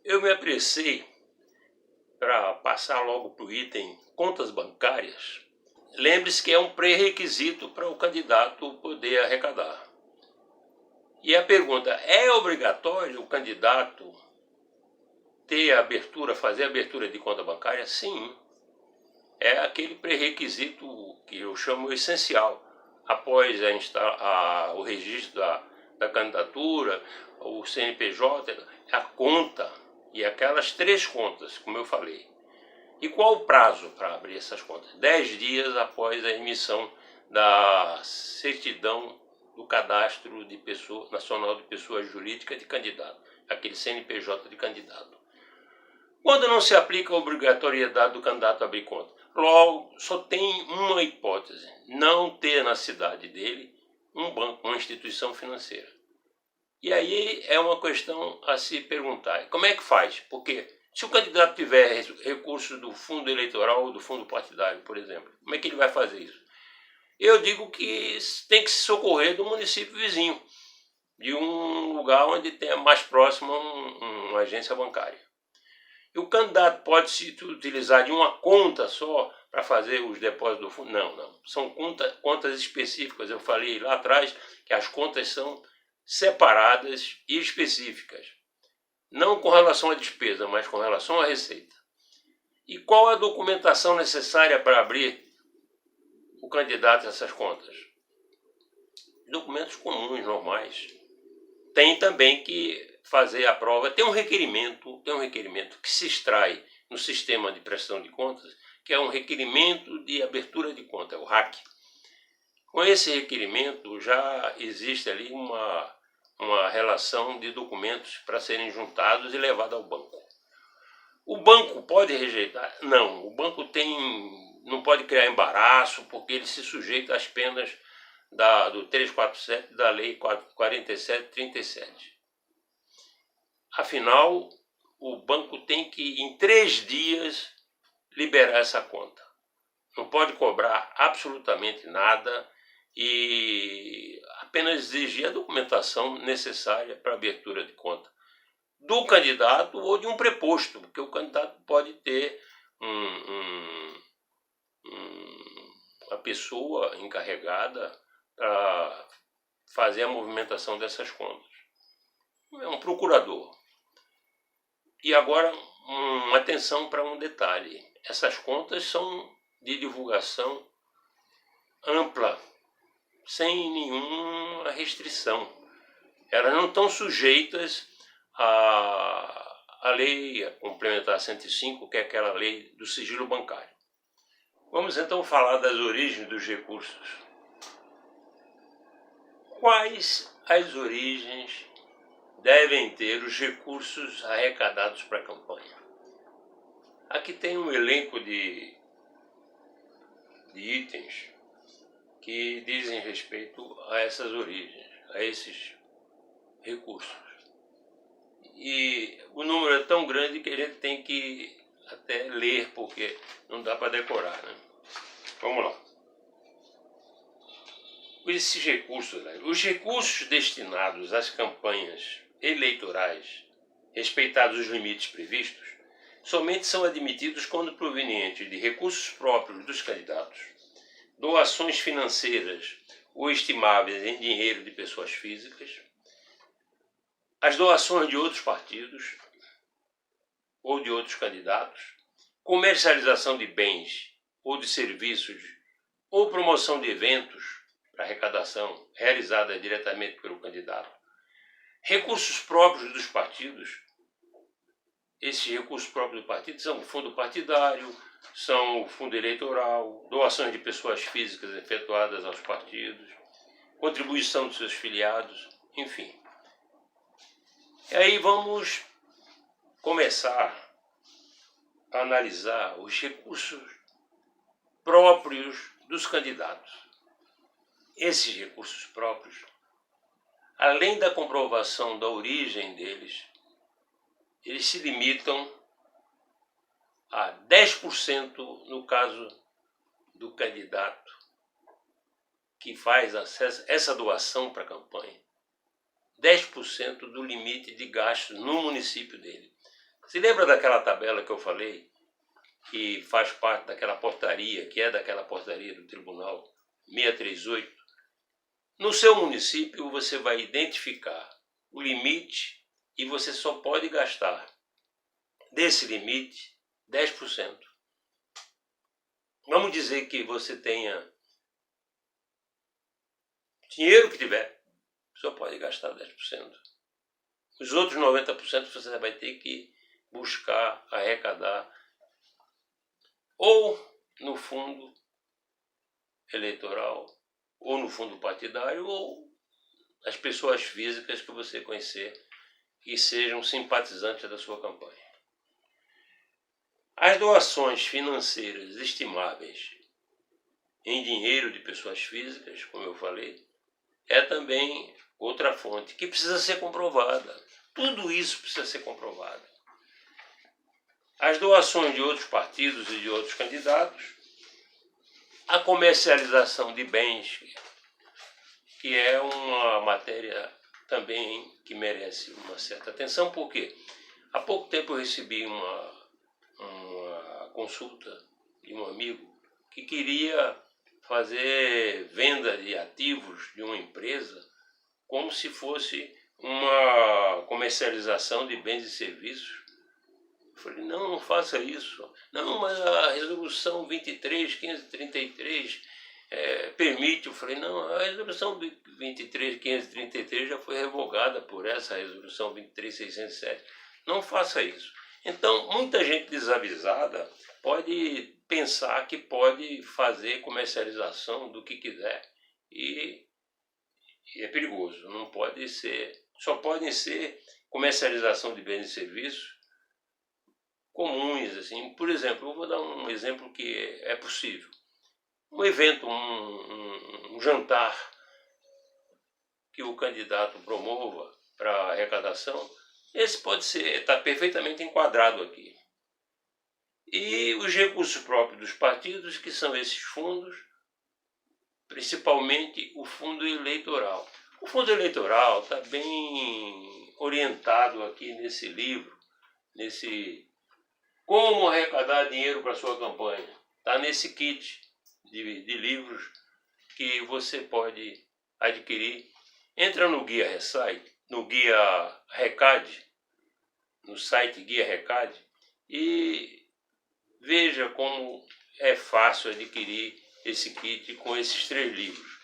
Eu me apressei para passar logo para o item contas bancárias. Lembre-se que é um pré-requisito para o candidato poder arrecadar. E a pergunta, é obrigatório o candidato ter abertura, fazer abertura de conta bancária? Sim, é aquele pré-requisito que eu chamo essencial. Após o registro da candidatura, o CNPJ, a conta, e aquelas 3 contas, como eu falei. E qual o prazo para abrir essas contas? 10 dias após a emissão da certidão do Cadastro Nacional de Pessoas Jurídicas de Candidato, aquele CNPJ de candidato. Quando não se aplica a obrigatoriedade do candidato abrir conta? Logo, só tem uma hipótese: não ter na cidade dele um banco, uma instituição financeira. E aí é uma questão a se perguntar: como é que faz? Porque se o candidato tiver recursos do fundo eleitoral ou do fundo partidário, por exemplo, como é que ele vai fazer isso? Eu digo que tem que se socorrer do município vizinho, de um lugar onde tenha mais próximo uma agência bancária. E o candidato pode se utilizar de uma conta só para fazer os depósitos do fundo? Não. São contas específicas. Eu falei lá atrás que as contas são separadas e específicas. Não com relação à despesa, mas com relação à receita. E qual a documentação necessária para abrir o candidato a essas contas? Documentos comuns, normais. Tem também que fazer a prova. Tem um requerimento que se extrai no sistema de prestação de contas, que é um requerimento de abertura de conta, é o RAC. Com esse requerimento já existe ali uma relação de documentos para serem juntados e levados ao banco. O banco pode rejeitar? Não, o banco não pode criar embaraço, porque ele se sujeita às penas do 347 da Lei 4737. Afinal, o banco tem que, em 3 dias, liberar essa conta. Não pode cobrar absolutamente nada e apenas exigir a documentação necessária para a abertura de conta do candidato ou de um preposto, porque o candidato pode ter uma pessoa encarregada para fazer a movimentação dessas contas. É um procurador. E agora, atenção para um detalhe. Essas contas são de divulgação ampla, sem nenhuma restrição. Elas não estão sujeitas à lei complementar 105, que é aquela lei do sigilo bancário. Vamos então falar das origens dos recursos. Quais as origens devem ter os recursos arrecadados para a campanha? Aqui tem um elenco de itens que dizem respeito a essas origens, a esses recursos. E o número é tão grande que a gente tem que até ler, porque não dá para decorar, né? Vamos lá. Esses recursos, os recursos destinados às campanhas eleitorais, respeitados os limites previstos, somente são admitidos quando provenientes de recursos próprios dos candidatos, doações financeiras ou estimáveis em dinheiro de pessoas físicas, as doações de outros partidos ou de outros candidatos, comercialização de bens ou de serviços ou promoção de eventos para arrecadação realizada diretamente pelo candidato, recursos próprios dos partidos. Esses recursos próprios do partido são o fundo partidário, são o fundo eleitoral, doações de pessoas físicas efetuadas aos partidos, contribuição dos seus filiados, enfim. E aí vamos começar a analisar os recursos próprios dos candidatos. Esses recursos próprios, além da comprovação da origem deles, eles se limitam a 10% no caso do candidato que faz essa doação para a campanha, 10% do limite de gastos no município dele. Se lembra daquela tabela que eu falei, que faz parte daquela portaria, que é daquela portaria do Tribunal 638? No seu município, você vai identificar o limite e você só pode gastar desse limite 10%. Vamos dizer que você tenha dinheiro que tiver, só pode gastar 10%. Os outros 90% você vai ter que buscar arrecadar ou no fundo eleitoral, ou no fundo partidário, ou as pessoas físicas que você conhecer que sejam simpatizantes da sua campanha. As doações financeiras estimáveis em dinheiro de pessoas físicas, como eu falei, é também outra fonte que precisa ser comprovada. Tudo isso precisa ser comprovado. As doações de outros partidos e de outros candidatos, a comercialização de bens, que é uma matéria também que merece uma certa atenção, porque há pouco tempo eu recebi uma consulta de um amigo que queria fazer venda de ativos de uma empresa como se fosse uma comercialização de bens e serviços. Eu falei, não faça isso. Não, mas a resolução 23.533 permite. Eu falei, não, a resolução 23.533 já foi revogada por essa resolução 23.607. Não faça isso. Então, muita gente desavisada pode pensar que pode fazer comercialização do que quiser e é perigoso. Não pode ser, só podem ser comercialização de bens e serviços comuns, assim. Por exemplo, eu vou dar um exemplo que é possível. Um evento, um jantar que o candidato promova para arrecadação, esse pode está perfeitamente enquadrado aqui. E os recursos próprios dos partidos, que são esses fundos, principalmente o fundo eleitoral. O fundo eleitoral está bem orientado aqui nesse livro, nesse Como Arrecadar Dinheiro para Sua Campanha. Está nesse kit de livros que você pode adquirir. Entra no Guia Recai, no Guia Recad, no site Guia Recad, e veja como é fácil adquirir esse kit com esses 3 livros.